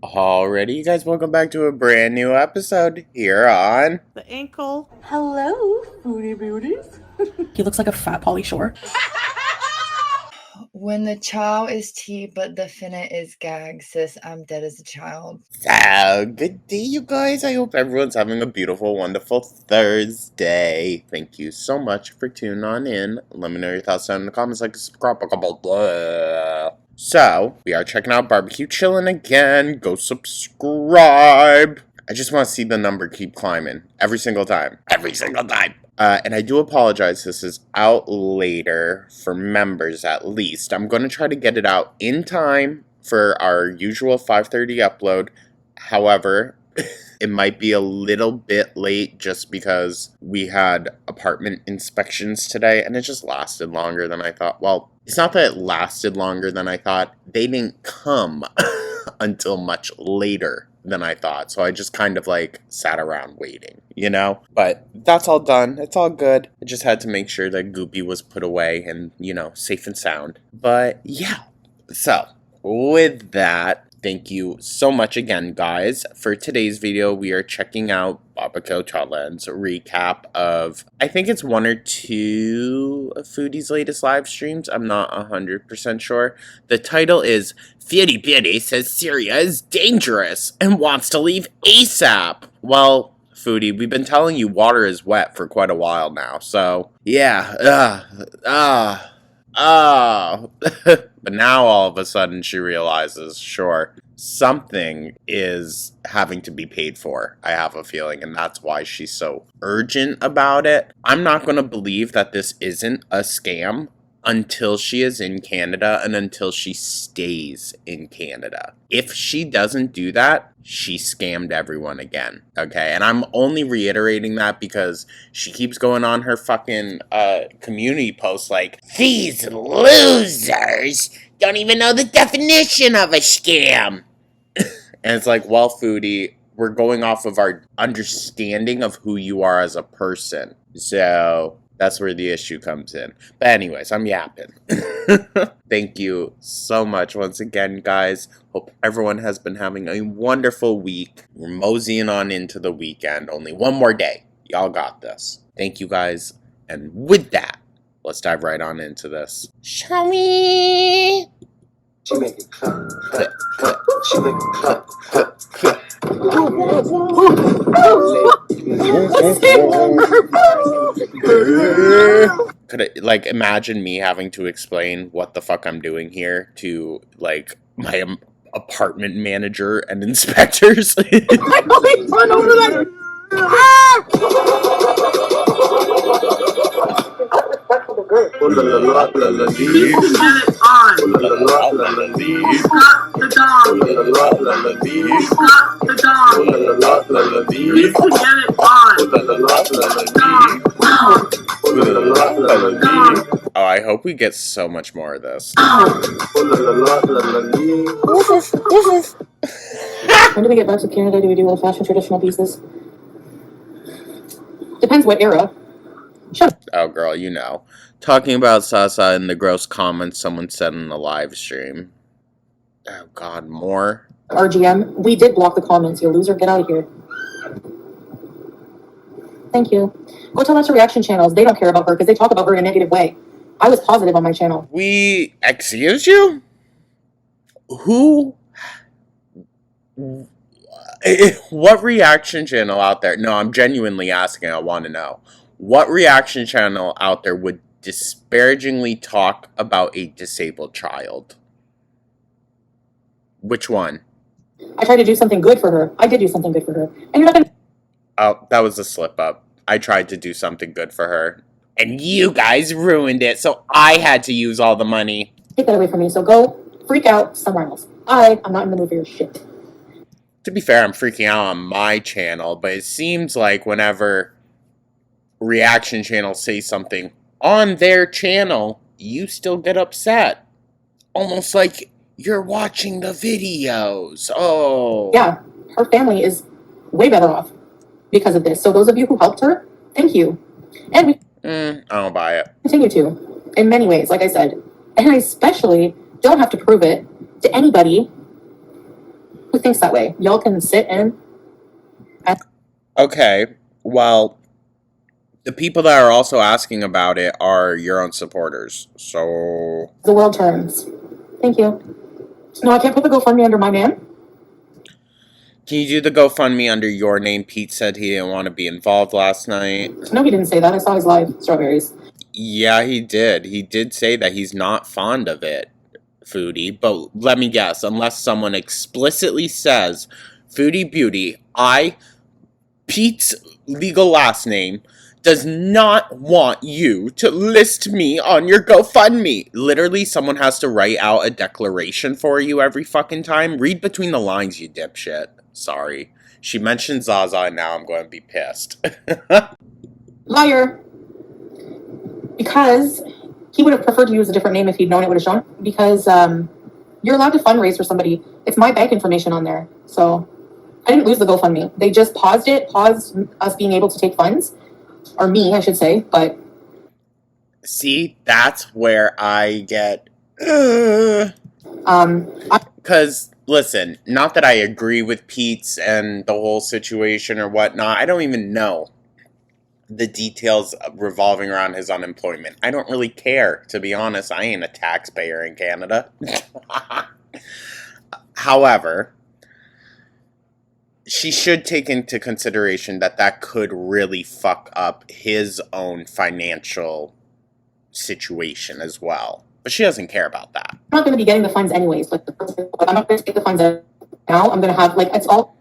Alrighty, you guys, welcome back to a brand new episode here on The ankle. Hello, Foodie Beauties. He looks like a fat Polly Shore. When the chow is tea, but the finna is gag, sis, I'm dead as a child. So, good day, you guys. I hope everyone's having a beautiful, wonderful Thursday. Thank you so much for tuning on in. Let me know your thoughts down in the comments, like, subscribe, blah. So, we are checking out Barbecue Chillin' again. Go subscribe. I just want to see the number keep climbing every single time. And I do apologize, this is out later for members at least. I'm going to try to get it out in time for our usual 5:30 upload. However, it might be a little bit late just because we had apartment inspections today and it just lasted longer than I thought. Well, it's not that it lasted longer than I thought. They didn't come until much later than I thought. So I just kind of like sat around waiting, you know? But that's all done. It's all good. I just had to make sure that Goopy was put away and, you know, safe and sound. But yeah. So with that, thank you so much again, guys. For today's video, we are checking out Barbecue Chillin's recap of, I think it's one or two of Foodie's latest live streams. I'm not 100% sure. The title is Foodie says Syria is dangerous and wants to leave ASAP. Well, Foodie, we've been telling you water is wet for quite a while now, so yeah. But now all of a sudden she realizes, sure, something is having to be paid for, I have a feeling, and that's why she's so urgent about it. I'm not going to believe that this isn't a scam until she is in Canada and until she stays in Canada. If she doesn't do that, she scammed everyone again, okay? And I'm only reiterating that because she keeps going on her fucking community posts like, these losers don't even know the definition of a scam. And it's like, well, Foodie, we're going off of our understanding of who you are as a person. So that's where the issue comes in. But anyways, I'm yapping. Thank you so much once again, guys. Hope everyone has been having a wonderful week. We're moseying on into the weekend. Only one more day. Y'all got this. Thank you, guys. And with that, let's dive right on into this. Shall we? She make it clap, clap, clap. She make it clap, clap, clap. Could it, like, imagine me having to explain what the fuck I'm doing here to, like, my apartment manager and inspectors? Run over there! Oh, I hope we get so much more of this. When do we get back to Canada? Do we do old-fashioned traditional pieces? Depends what era. Oh, girl, you know. Talking about Sasa in the gross comments someone said in the live stream. Oh, God, more? RGM, we did block the comments, you loser. Get out of here. Thank you. Go tell that to reaction channels. They don't care about her because they talk about her in a negative way. I was positive on my channel. We excuse you? Who? What reaction channel out there? No, I'm genuinely asking. I want to know. What reaction channel out there would disparagingly talk about a disabled child? Which one? I tried to do something good for her. I did do something good for her. And you're not going to... Oh, that was a slip up. I tried to do something good for her. And you guys ruined it, so I had to use all the money. Take that away from me, so go freak out somewhere else. I'm not in the mood for your shit. To be fair, I'm freaking out on my channel, but it seems like whenever reaction channels say something on their channel, you still get upset. Almost like you're watching the videos. Oh. Yeah, her family is way better off because of this. So those of you who helped her, thank you. And we I don't buy it. continue to, in many ways, like I said. And I especially don't have to prove it to anybody who thinks that way. Y'all can sit and Okay, well, the people that are also asking about it are your own supporters. So the world turns. Thank you. No, I can't put the GoFundMe under my name. can you do the GoFundMe under your name? Pete said he didn't want to be involved last night. No, he didn't say that. I saw his live strawberries. Yeah, he did. He did say that he's not fond of it, Foodie. But let me guess, unless someone explicitly says, Foodie Beauty, Pete's legal last name, does not want you to list me on your GoFundMe. Literally, someone has to write out a declaration for you every fucking time. Read between the lines, you dipshit. Sorry. She mentioned Zaza, and now I'm going to be pissed. Liar. Because he would have preferred to use a different name if he'd known it would have shown. Because you're allowed to fundraise for somebody. It's my bank information on there. So I didn't lose the GoFundMe. They just paused us being able to take funds. Or me, I should say. But see, that's where I get... Because, listen, not that I agree with Pete's and the whole situation or whatnot. I don't even know the details revolving around his unemployment. I don't really care, to be honest. I ain't a taxpayer in Canada. However, she should take into consideration that that could really fuck up his own financial situation as well. But she doesn't care about that. I'm not going to be getting the funds anyways. Like, I'm not going to get the funds now. I'm going to have, it's all...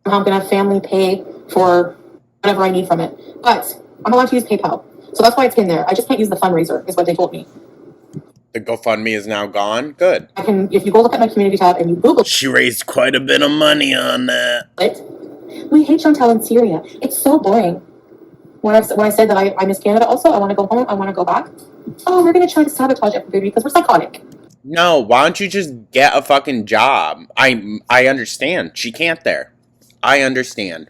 I'm going to have family pay for whatever I need from it. But I'm allowed to use PayPal. So that's why it's in there. I just can't use the fundraiser, is what they told me. The GoFundMe is now gone? Good. I can, if you go look at my community tab and you Google... She raised quite a bit of money on that. We hate Chantal in Syria. It's so boring. When I said that I miss Canada also, I want to go home, I want to go back. Oh, we're going to try to sabotage everybody because we're psychotic. No, why don't you just get a fucking job? I understand. She can't there. I understand.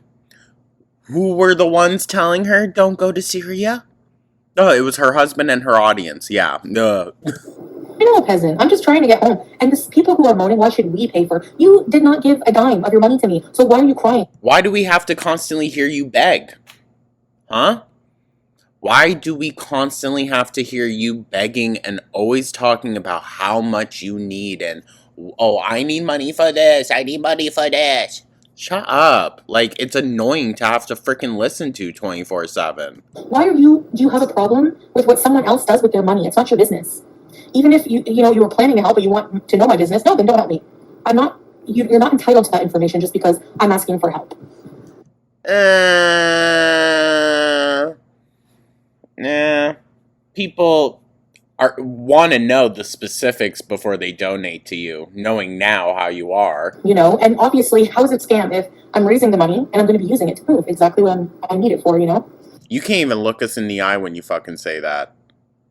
Who were the ones telling her don't go to Syria? Oh, it was her husband and her audience. Yeah. I'm not a peasant. I'm just trying to get home. And the people who are moaning, why should we pay for? You did not give a dime of your money to me. So why are you crying? Why do we have to constantly hear you beg? Huh? Why do we constantly have to hear you begging and always talking about how much you need and, oh, I need money for this, I need money for this. Shut up. Like, it's annoying to have to freaking listen to 24/7. Why do you have a problem with what someone else does with their money? It's not your business. Even if you were planning to help, but you want to know my business, no, then don't help me. You're not entitled to that information just because I'm asking for help. Nah. People want to know the specifics before they donate to you, knowing now how you are. And obviously, how is it scam if I'm raising the money and I'm going to be using it to prove exactly what I need it for, You can't even look us in the eye when you fucking say that.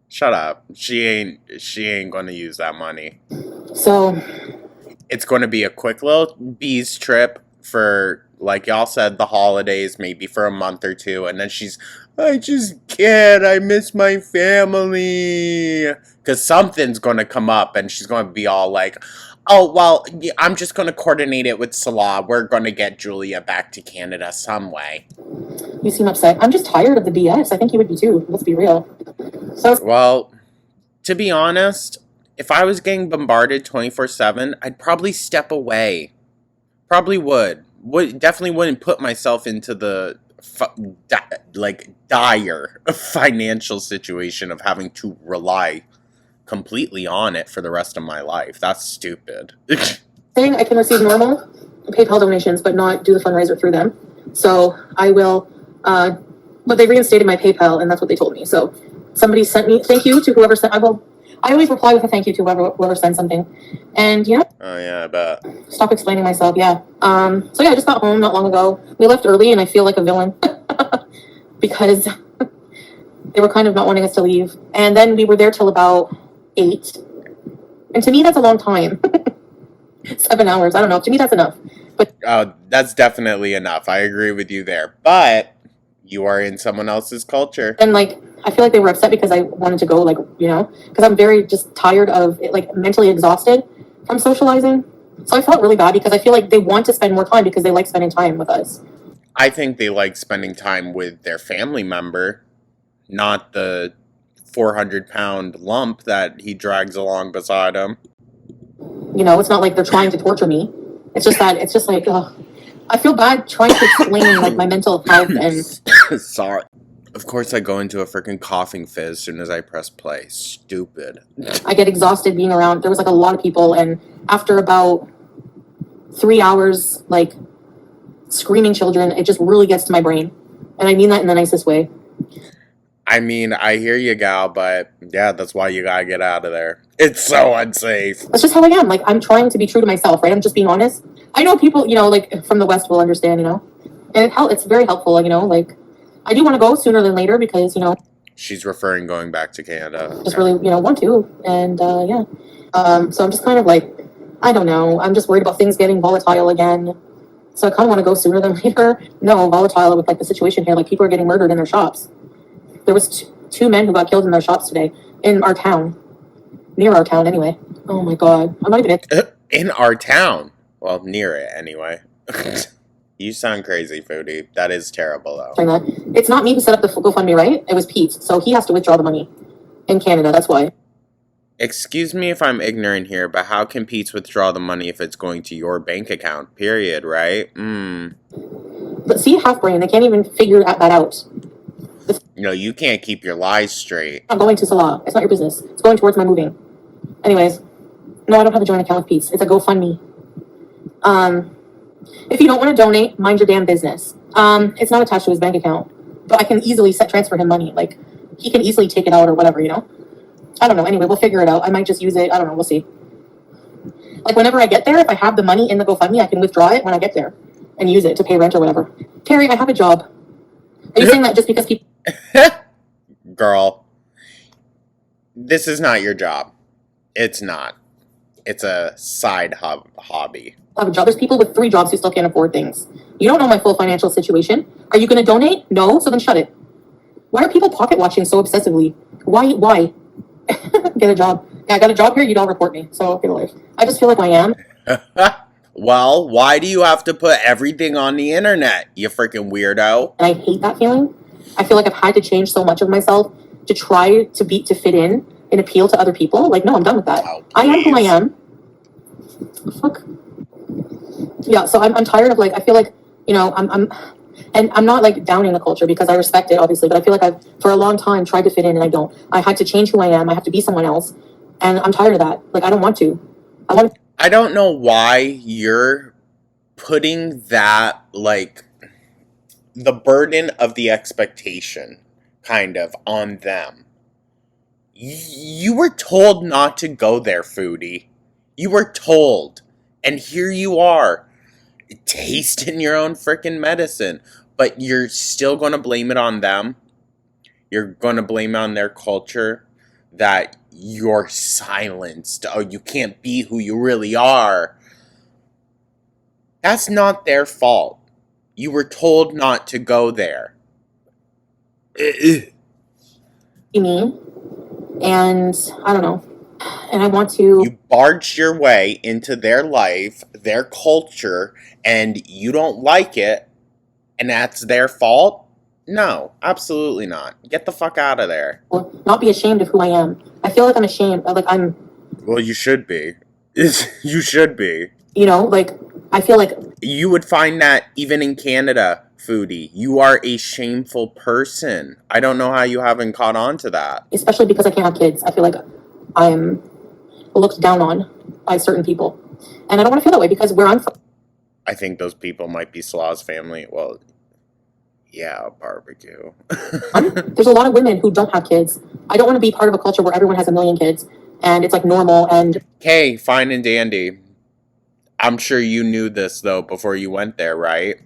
Shut up. She ain't going to use that money. So it's going to be a quick little bees trip for, like y'all said, the holidays, maybe for a month or two, and then I just can't, I miss my family. Because something's going to come up, and she's going to be all like, oh, well, I'm just going to coordinate it with Salah. We're going to get Julia back to Canada some way. You seem upset. I'm just tired of the BS. I think you would be too. Let's be real. Well, to be honest, if I was getting bombarded 24/7, I'd probably step away. Probably would. Definitely wouldn't put myself into the dire financial situation of having to rely completely on it for the rest of my life. That's stupid. Saying I can receive normal PayPal donations, but not do the fundraiser through them. So I will, but they reinstated my PayPal, and that's what they told me. So somebody sent me, thank you to whoever sent, I always reply with a thank you to whoever sends something. And, Oh, yeah, I bet. Stop explaining myself, yeah. So yeah, I just got home not long ago. We left early, and I feel like a villain. Because they were kind of not wanting us to leave. And then we were there till about 8. And to me, that's a long time. 7 hours, I don't know. To me, that's enough. But that's definitely enough. I agree with you there. But you are in someone else's culture. And, I feel like they were upset because I wanted to go, because I'm very just tired of it, mentally exhausted from socializing. So I felt really bad because I feel like they want to spend more time because they like spending time with us. I think they like spending time with their family member, not the 400-pound lump that he drags along beside him. You know, it's not like they're trying to torture me. It's just that, it's just like, ugh. I feel bad trying to explain like my mental health and Sorry. Of course I go into a freaking coughing fit as soon as I press play. Stupid. I get exhausted being around. There was like a lot of people, and after about 3 hours, like screaming children, it just really gets to my brain. And I mean that in the nicest way. I mean, I hear you, gal, but yeah, that's why you gotta get out of there. It's so unsafe. That's just how I am. Like, I'm trying to be true to myself, right? I'm just being honest. I know people, you know, like from the West will understand, you know, and it's very helpful, you know, like I do want to go sooner than later because, you know, She's referring going back to Canada. just really, you know, want to. And yeah. So I'm just kind of like, I don't know. I'm just worried about things getting volatile again. So I kind of want to go sooner than later. No, volatile with like the situation here. Like people are getting murdered in their shops. There was two men who got killed in their shops today in our town, near our town anyway. Oh my God. I'm not even In our town. Well, near it anyway. You sound crazy, Foodie. That is terrible, though. saying that. It's not me who set up the GoFundMe, right? It was Pete. So he has to withdraw the money in Canada. That's why. Excuse me if I'm ignorant here, but how can Pete's withdraw the money if it's going to your bank account? Period, right? But see, half brain, they can't even figure that out. No, you can't keep your lies straight. I'm going to Salah. It's not your business. It's going towards my moving. Anyways, no, I don't have a joint account with Pete's. It's a GoFundMe. If you don't want to donate, mind your damn business. It's not attached to his bank account, but I can easily transfer him money. Like, he can easily take it out or whatever, you know? I don't know. Anyway, we'll figure it out. I might just use it. I don't know. We'll see. Like, whenever I get there, if I have the money in the GoFundMe, I can withdraw it when I get there and use it to pay rent or whatever. Terry, I have a job. Are you saying that just because people... Girl, this is not your job. It's not. It's a side hobby. have a job. There's people with 3 jobs who still can't afford things. You don't know my full financial situation. Are you going to donate? No? So then shut it. Why are people pocket watching so obsessively? Why? Get a job. Yeah, I got a job here. You don't report me. So get a life. I just feel like I am. Well, why do you have to put everything on the internet, you freaking weirdo? And I hate that feeling. I feel like I've had to change so much of myself to try to fit in and appeal to other people. Like, no, I'm done with that. Oh, I am who I am. Fuck. Yeah, so I'm tired of, like, I feel like, you know, and I'm not, like, downing the culture because I respect it, obviously, but I feel like I've, for a long time, tried to fit in and I don't. I had to change who I am. I have to be someone else. And I'm tired of that. Like, I don't want to. I don't know why you're putting that, like, the burden of the expectation, kind of, on them. You were told not to go there, Foodie. You were told. And here you are, tasting your own freaking medicine. But you're still going to blame it on them. You're going to blame it on their culture. That you're silenced. Oh, you can't be who you really are. That's not their fault. You were told not to go there. Me. And I don't know. And I want to... You barged your way into their life, their culture, and you don't like it, and that's their fault? No, absolutely not. Get the fuck out of there. not be ashamed of who I am. I feel like I'm ashamed. Like, I'm... Well, you should be. You should be. You know, like, I feel like... You would find that even in Canada, Foodie. You are a shameful person. I don't know how you haven't caught on to that. Especially because I can't have kids. I feel like I'm looked down on by certain people. And I don't want to feel that way because where I'm from... I think those people might be Slaw's family. Well, yeah, barbecue. There's a lot of women who don't have kids. I don't want to be part of a culture where everyone has a million kids and it's like normal and... Okay, fine and dandy. I'm sure you knew this though before you went there, right?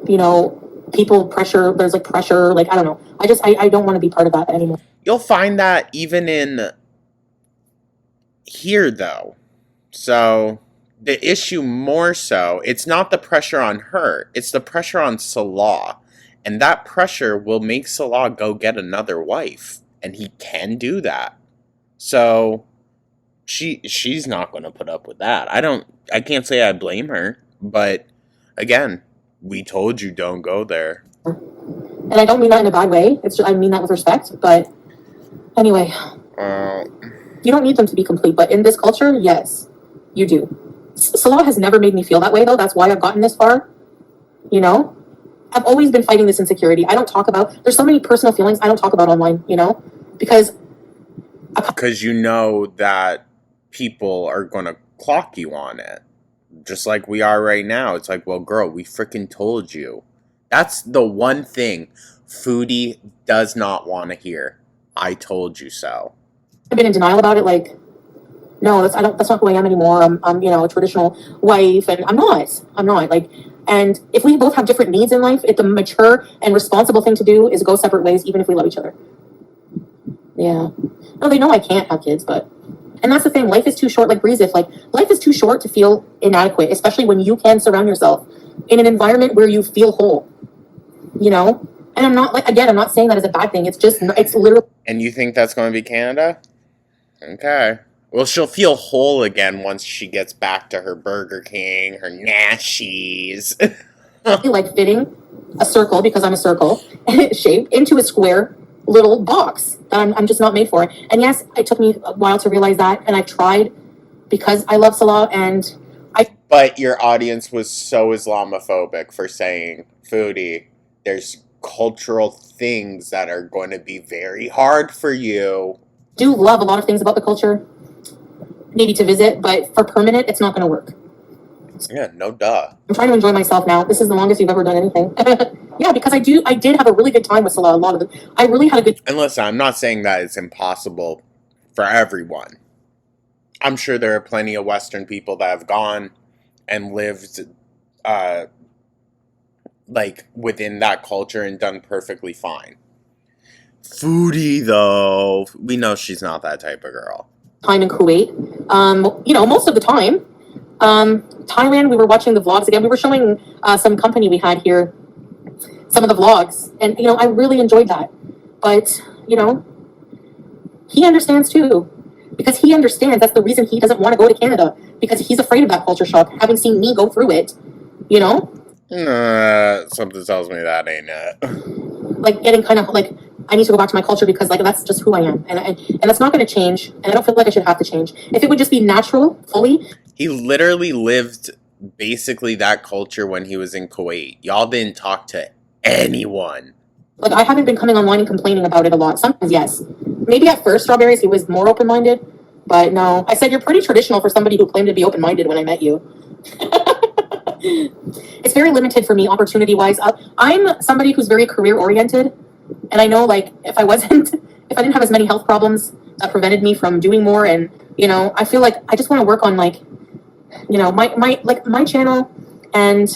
You know, people pressure, there's like pressure, like, I don't know. I don't want to be part of that anymore. You'll find that even in here though. So the issue more so, it's not the pressure on her, it's the pressure on Salah. And that pressure will make Salah go get another wife. And he can do that. So she's not going to put up with that. I can't say I blame her, but again, we told you don't go there. And I don't mean that in a bad way. It's just, I mean that with respect. But anyway, you don't need them to be complete. But in this culture, yes, you do. Salah has never made me feel that way, though. That's why I've gotten this far. You know, I've always been fighting this insecurity. I don't talk about. There's so many personal feelings I don't talk about online. You know, because you know that people are going to clock you on it, just like we are right now. It's like, well, girl, we freaking told you. That's the one thing Foodie does not want to hear. I told you so. I've been in denial about it. Like, no, that's not who I am anymore. I'm you know, a traditional wife, and I'm not. Like, and if we both have different needs in life, the mature and responsible thing to do is go separate ways, even if we love each other. Yeah. No, they know I can't have kids, and that's the thing. Life is too short. Like Breeze, life is too short to feel inadequate, especially when you can surround yourself in an environment where you feel whole. You know, and I'm not saying that as a bad thing. It's literally. And you think that's going to be Canada? Okay. Well, she'll feel whole again once she gets back to her Burger King, her Nashies. Like fitting a circle, because I'm a circle shape, into a square little box that I'm just not made for. And yes, it took me a while to realize that, and I've tried because I love Salah, and But your audience was so Islamophobic for saying, Foodie, there's cultural things that are going to be very hard for you. do love a lot of things about the culture, maybe to visit, but for permanent, it's not going to work. Yeah, no duh. I'm trying to enjoy myself now. This is the longest you've ever done anything. Yeah, because I did have a really good time with Salah. A lot of it. I really had a good. And listen, I'm not saying that it's impossible for everyone. I'm sure there are plenty of Western people that have gone and lived like within that culture and done perfectly fine. Foodie, though, we know she's not that type of girl. Time in Kuwait. You know, most of the time. Thailand, we were watching the vlogs again. We were showing some company we had here some of the vlogs, and you know, I really enjoyed that. But you know, he understands too, because he understands that's the reason he doesn't want to go to Canada, because he's afraid of that culture shock, having seen me go through it. You know, something tells me that ain't it. Like getting kind of like, I need to go back to my culture because like that's just who I am, and that's not going to change, and I don't feel like I should have to change. If it would just be natural, fully. He literally lived basically that culture when he was in Kuwait. Y'all didn't talk to anyone. Like, I haven't been coming online and complaining about it a lot. Sometimes, yes. Maybe at first, Strawberries, he was more open-minded. But no, I said, you're pretty traditional for somebody who claimed to be open-minded when I met you. It's very limited for me, opportunity-wise. I'm somebody who's very career-oriented. And I know, like, if I didn't have as many health problems that prevented me from doing more, and, you know, I feel like I just want to work on, like, you know, my channel, and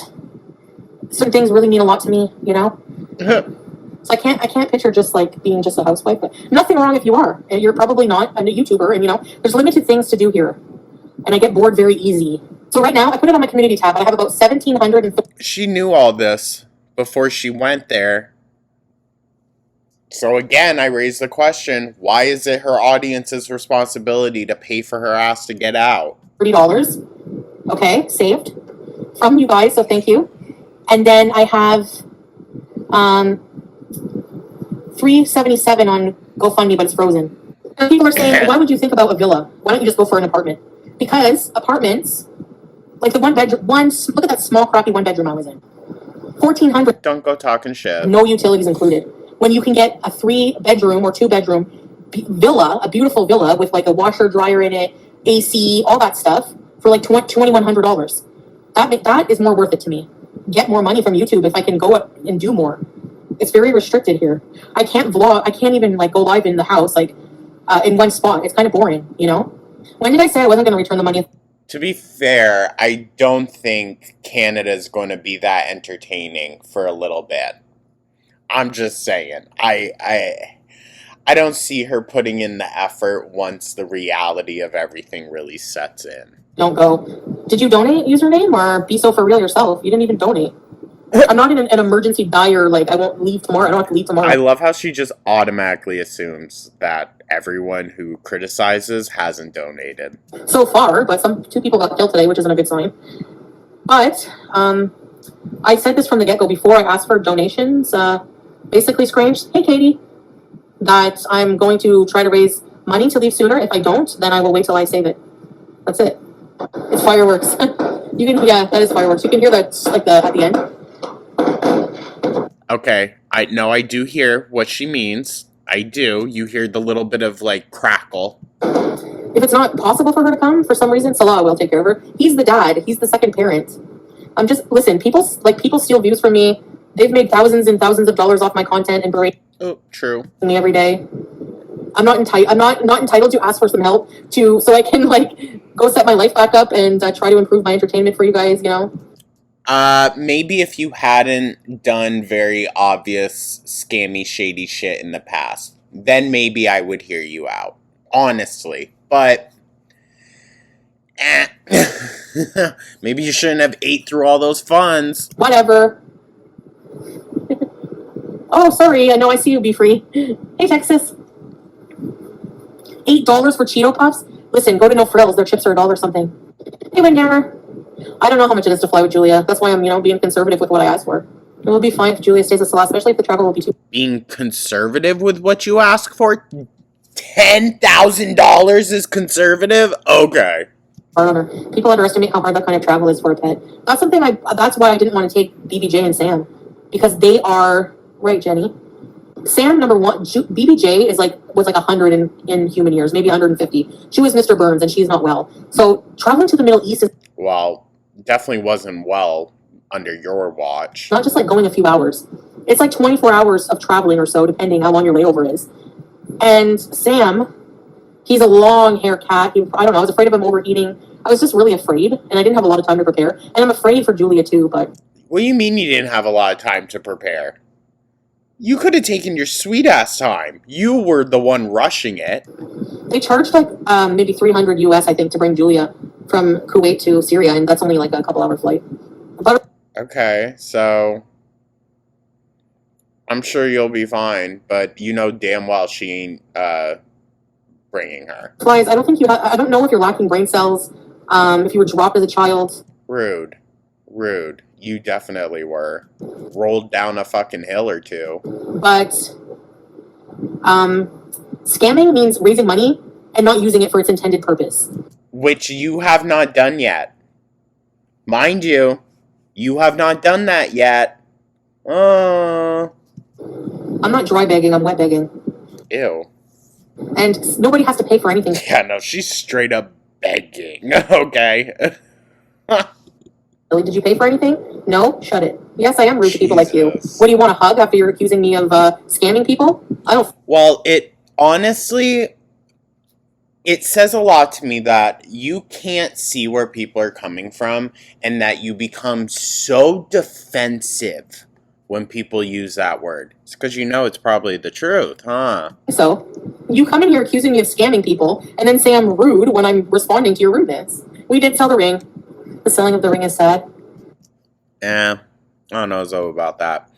certain things really mean a lot to me, you know? So I can't picture just like being just a housewife, but nothing wrong if you are. You're probably not a YouTuber, and you know, there's limited things to do here. And I get bored very easy. So right now I put it on my community tab. I have about 1,700. She knew all this before she went there. So again, I raise the question, why is it her audience's responsibility to pay for her ass to get out? $30, okay, saved from you guys, so thank you. And then I have $377 on GoFundMe, but it's frozen. And people are saying, why would you think about a villa? Why don't you just go for an apartment? Because apartments, like the one bedroom, look at that small crappy one bedroom I was in. $1,400. Don't go talking shit. No utilities included. When you can get a 3-bedroom or 2-bedroom villa, a beautiful villa with like a washer, dryer in it, AC, all that stuff for like $2,100. That is more worth it to me. Get more money from YouTube if I can go up and do more. It's very restricted here. I can't vlog. I can't even like go live in the house like in one spot. It's kind of boring, you know. When did I say I wasn't going to return the money? To be fair, I don't think Canada's going to be that entertaining for a little bit. I'm just saying. I don't see her putting in the effort once the reality of everything really sets in. Don't go. Did you donate username or be so for real yourself? You didn't even donate. I'm not in an emergency dire, like, I won't leave tomorrow. I don't have to leave tomorrow. I love how she just automatically assumes that everyone who criticizes hasn't donated. So far, but two people got killed today, which isn't a good sign. But, I said this from the get-go before I asked for donations, basically, Scrange, hey, Katie, that I'm going to try to raise money to leave sooner. If I don't, then I will wait till I save it. That's it. It's fireworks. Yeah, that is fireworks. You can hear that, like, at the end. Okay, I do hear what she means. I do. You hear the little bit of, like, crackle. If it's not possible for her to come, for some reason, Salah will take care of her. He's the dad. He's the second parent. Listen, people steal views from me. They've made thousands and thousands of dollars off my content and berating True. me every day. I'm not entitled to ask for some help so I can, like, go set my life back up and try to improve my entertainment for you guys, you know? Maybe if you hadn't done very obvious, scammy, shady shit in the past, then maybe I would hear you out. Honestly. But, maybe you shouldn't have ate through all those funds. Whatever. Oh, sorry. I know I see you, Be Free. Hey, Texas. $8 for Cheeto Puffs? Listen, go to No Frills. Their chips are $1 something. Hey, Windhammer. I don't know how much it is to fly with Julia. That's why I'm, being conservative with what I ask for. It will be fine if Julia stays with Salah, especially if the travel will be too... Being conservative with what you ask for? $10,000 is conservative? Okay. People underestimate how hard that kind of travel is for a pet. That's why I didn't want to take BBJ and Sam. Because they are... Right, Jenny? Sam, number one, BBJ was like 100 in human years, maybe 150. She was Mr. Burns, and she's not well. So traveling to the Middle East is... Well, definitely wasn't well under your watch. Not just like going a few hours. It's like 24 hours of traveling or so, depending how long your layover is. And Sam, he's a long hair cat. I don't know, I was afraid of him overeating. I was just really afraid, and I didn't have a lot of time to prepare. And I'm afraid for Julia too, but... What do you mean you didn't have a lot of time to prepare? You could have taken your sweet-ass time. You were the one rushing it. They charged like maybe $300 US, I think, to bring Julia from Kuwait to Syria, and that's only like a couple-hour flight. But okay, so I'm sure you'll be fine, but you know damn well she ain't bringing her. Flies, I don't know if you're lacking brain cells, if you were dropped as a child. Rude. You definitely were. Rolled down a fucking hill or two. But scamming means raising money and not using it for its intended purpose. Which you have not done yet. Mind you, you have not done that yet. I'm not dry begging, I'm wet begging. Ew. And nobody has to pay for anything. Yeah, no, she's straight up begging. Okay. Did you pay for anything? No? Shut it. Yes, I am rude to people like you. Jesus. What, do you want a hug after you're accusing me of scamming people? I don't... Well, honestly, it says a lot to me that you can't see where people are coming from and that you become so defensive when people use that word. It's because you know it's probably the truth, huh? So, you come in here accusing me of scamming people and then say I'm rude when I'm responding to your rudeness. We did sell the ring. The selling of the ring is sad. I don't know Zoe about that.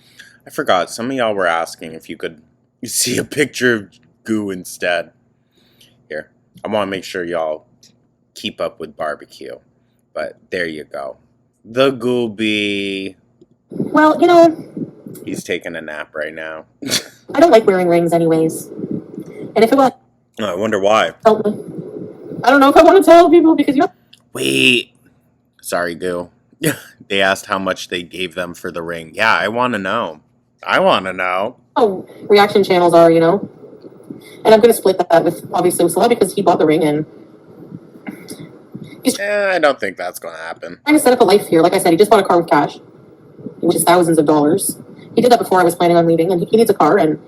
I forgot. Some of y'all were asking if you could see a picture of goo instead. Here. I want to make sure y'all keep up with barbecue. But there you go. The Gooby. Well, He's taking a nap right now. I don't like wearing rings anyways. And if it was... Oh, I wonder why. Help me. I don't know if I want to tell people because Wait. Sorry, Goo. They asked how much they gave them for the ring. Yeah, I want to know. Oh, reaction channels are, And I'm going to split that with, obviously, with Salah because he bought the ring and... I don't think that's going to happen. Trying to set up a life here. Like I said, he just bought a car with cash, which is thousands of dollars. He did that before I was planning on leaving, and he needs a car and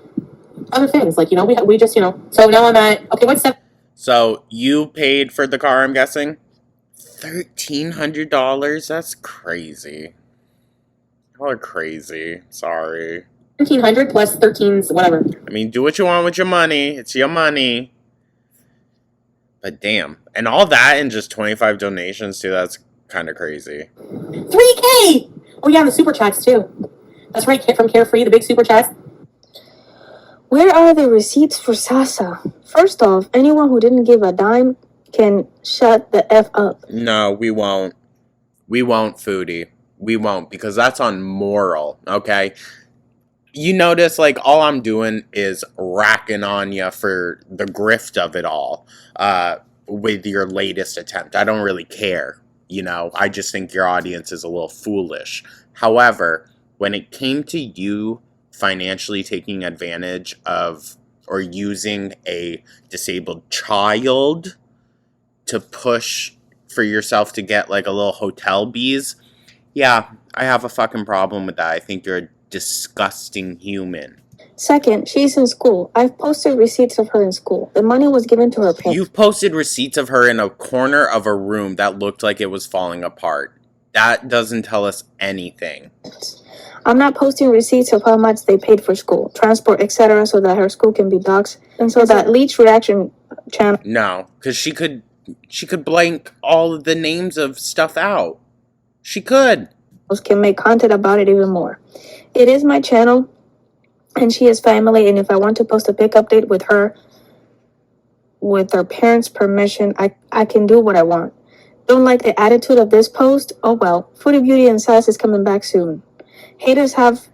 other things. Like, we just, So now I'm at... Okay, what's step... So, you paid for the car, I'm guessing? $1,300? That's crazy. Y'all are crazy. Sorry. 1,300 plus 13's whatever. I mean, do what you want with your money. It's your money. But damn. And all that in just 25 donations, too, that's kind of crazy. 3K! Oh, yeah, the super chats too. That's right, Kit from Carefree, the big super chats. Where are the receipts for Sasa? First off, anyone who didn't give a dime can shut the F up. No, we won't. We won't, Foodie. We won't, because that's unmoral, okay? You notice, like, all I'm doing is racking on you for the grift of it all with your latest attempt. I don't really care, you know? I just think your audience is a little foolish. However, when it came to you financially taking advantage of or using a disabled child to push for yourself to get, like, a little hotel bees, yeah, I have a fucking problem with that. I think you're a disgusting human. Second, she's in school. I've posted receipts of her in school. The money was given to her parents. You've posted receipts of her in a corner of a room that looked like it was falling apart. That doesn't tell us anything. I'm not posting receipts of how much they paid for school, transport, etc., so that her school can be doxxed, and so that Leech Reaction channel. No, because she could blank all of the names of stuff out. She could. Can make content about it even more. It is my channel, and she is family, and if I want to post a pic update with her parents' permission, I can do what I want. Don't like the attitude of this post? Oh well. Foodie Beauty and Sass is coming back soon. Haters have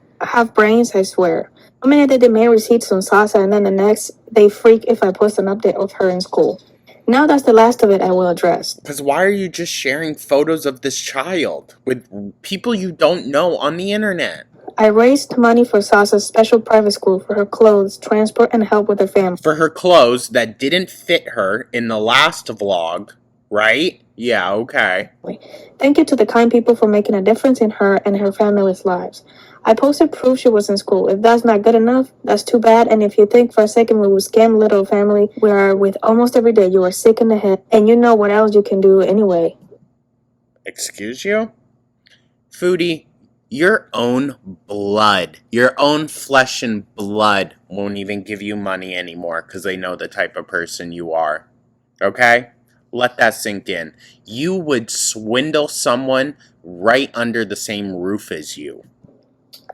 brains, I swear. One minute they demand receipts on Sasa, and then the next they freak if I post an update of her in school. Now that's the last of it I will address. Because why are you just sharing photos of this child with people you don't know on the internet? I raised money for Sasa's special private school for her clothes, transport, and help with her family. For her clothes that didn't fit her in the last vlog, right? Yeah, okay. Thank you to the kind people for making a difference in her and her family's lives. I posted proof she was in school. If that's not good enough, that's too bad. And if you think for a second we will scam little family we are with almost every day, you are sick in the head. And you know what else you can do anyway. Excuse you? Foodie, your own blood, your own flesh and blood won't even give you money anymore because they know the type of person you are. Okay? Let that sink in. You would swindle someone right under the same roof as you.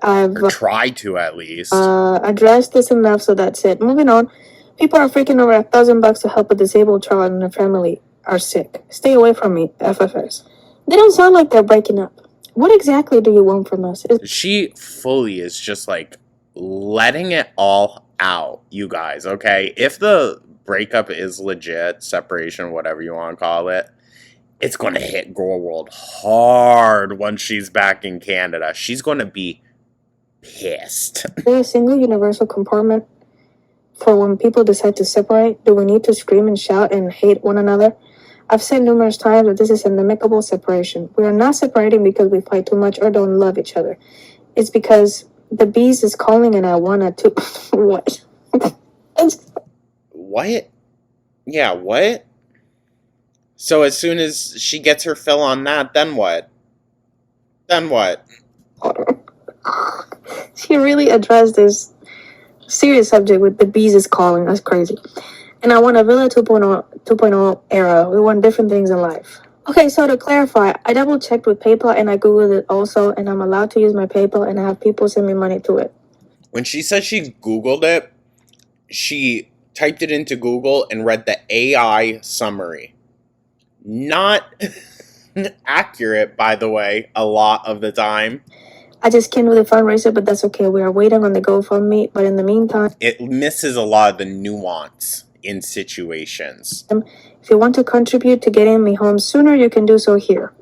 Or try to, at least. Addressed this enough, so that's it. Moving on. People are freaking over $1,000 to help a disabled child and their family are sick. Stay away from me, FFS. They don't sound like they're breaking up. What exactly do you want from us? She fully is just, like, letting it all out, you guys, okay? If the breakup is legit, separation, whatever you want to call it, it's going to hit Girl World hard once she's back in Canada. She's going to be pissed. Is there a single universal compartment for when people decide to separate? Do we need to scream and shout and hate one another? I've said numerous times that this is an amicable separation. We are not separating because we fight too much or don't love each other. It's because the bees is calling and I wanna to... What? What? Yeah, what? So as soon as she gets her fill on that, then what? Then what? She really addressed this serious subject with the bees is calling. That's crazy. And I want a Villa 2.0 era. We want different things in life. Okay, so to clarify, I double checked with PayPal and I Googled it also, and I'm allowed to use my PayPal and have people send me money to it. When she said she Googled it, she typed it into Google and read the AI summary. Not accurate, by the way, a lot of the time. I just can't do the fundraiser, but that's okay. We are waiting on the GoFundMe, but in the meantime... It misses a lot of the nuance in situations. If you want to contribute to getting me home sooner, you can do so here.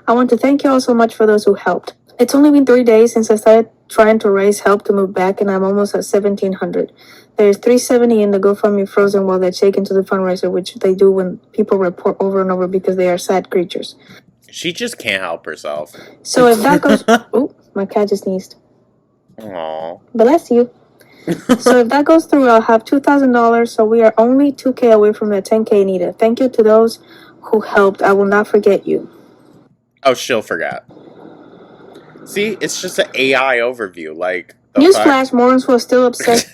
I want to thank you all so much for those who helped. It's only been 3 days since I started trying to raise help to move back, and I'm almost at $1,700. There's $370 in the GoFundMe frozen while they check into the fundraiser, which they do when people report over and over because they are sad creatures. She just can't help herself. So if that goes... Oh, my cat just sneezed. Aww. Bless you. So if that goes through, I'll have $2,000, so we are only $2,000 away from the $10,000 needed. Thank you to those who helped. I will not forget you. Oh, she'll forget. See, it's just an AI overview. Like, newsflash, Morons were still upset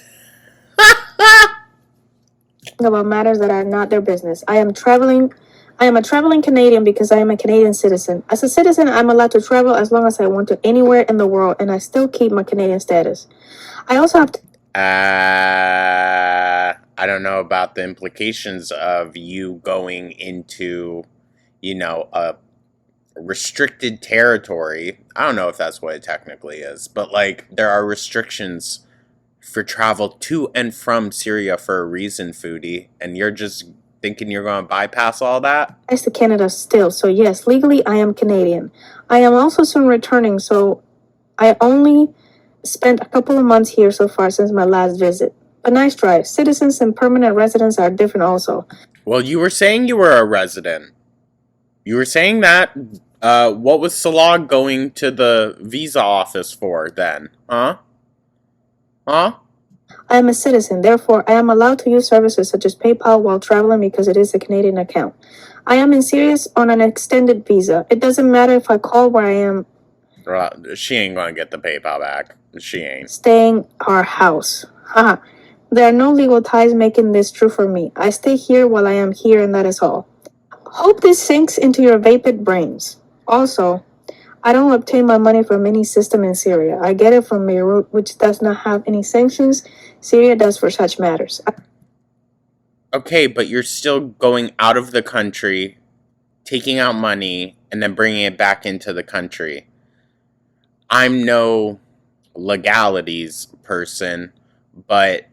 about matters that are not their business. I am traveling I am a traveling Canadian because I am a Canadian citizen. As a citizen, I'm allowed to travel as long as I want to anywhere in the world, and I still keep my Canadian status. I also have to. I don't know about the implications of you going into, a restricted territory. I don't know if that's what it technically is, but like there are restrictions for travel to and from Syria for a reason, Foodie, and you're just thinking you're going to bypass all that? To Canada still, so yes, legally I am Canadian. I am also soon returning, so I only spent a couple of months here so far since my last visit. But nice try. Citizens and permanent residents are different also. Well, you were saying you were a resident. You were saying that. What was Salah going to the visa office for then? Huh? Huh? I am a citizen, therefore I am allowed to use services such as PayPal while traveling because it is a Canadian account. I am in Syria on an extended visa. It doesn't matter if I call where I am. She ain't gonna get the PayPal back. She ain't. Staying our house. Haha. There are no legal ties making this true for me. I stay here while I am here, and that is all. Hope this sinks into your vapid brains. Also, I don't obtain my money from any system in Syria. I get it from Beirut, which does not have any sanctions. Syria does for such matters. Okay, but you're still going out of the country, taking out money, and then bringing it back into the country. I'm no legalities person, but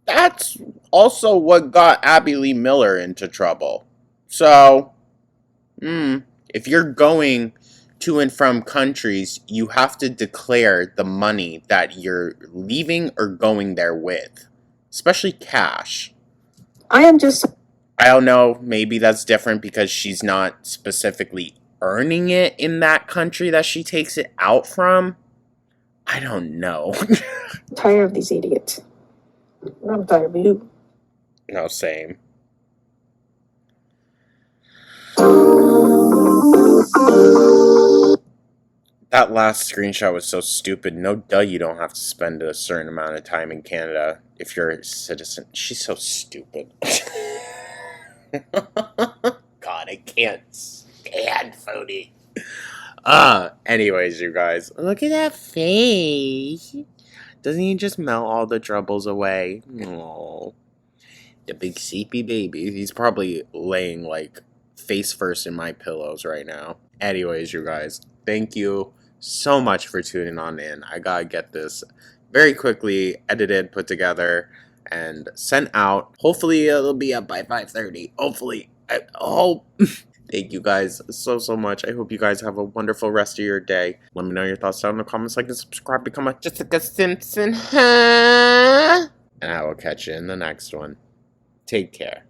that's also what got Abby Lee Miller into trouble. So, if you're going to and from countries, you have to declare the money that you're leaving or going there with, especially cash. I don't know, maybe that's different because she's not specifically earning it in that country that she takes it out from. I don't know. tired of these idiots. I'm tired of you. No, same. That last screenshot was so stupid. No duh, you don't have to spend a certain amount of time in Canada if you're a citizen. She's so stupid. God, I can't stand Foodie. Anyways, you guys. Look at that face. Doesn't he just melt all the troubles away? Aww. The big sleepy baby. He's probably laying, like, face first in my pillows right now. Anyways, you guys. Thank you so much for tuning on in. I gotta get this very quickly edited, put together, and sent out. Hopefully it'll be up by 5:30. Hopefully. I hope. Thank you guys so much. I hope you guys have a wonderful rest of your day. Let me know your thoughts down in the comments, like and subscribe, become a Jessica Simpson, huh? And I will catch you in the next one. Take care.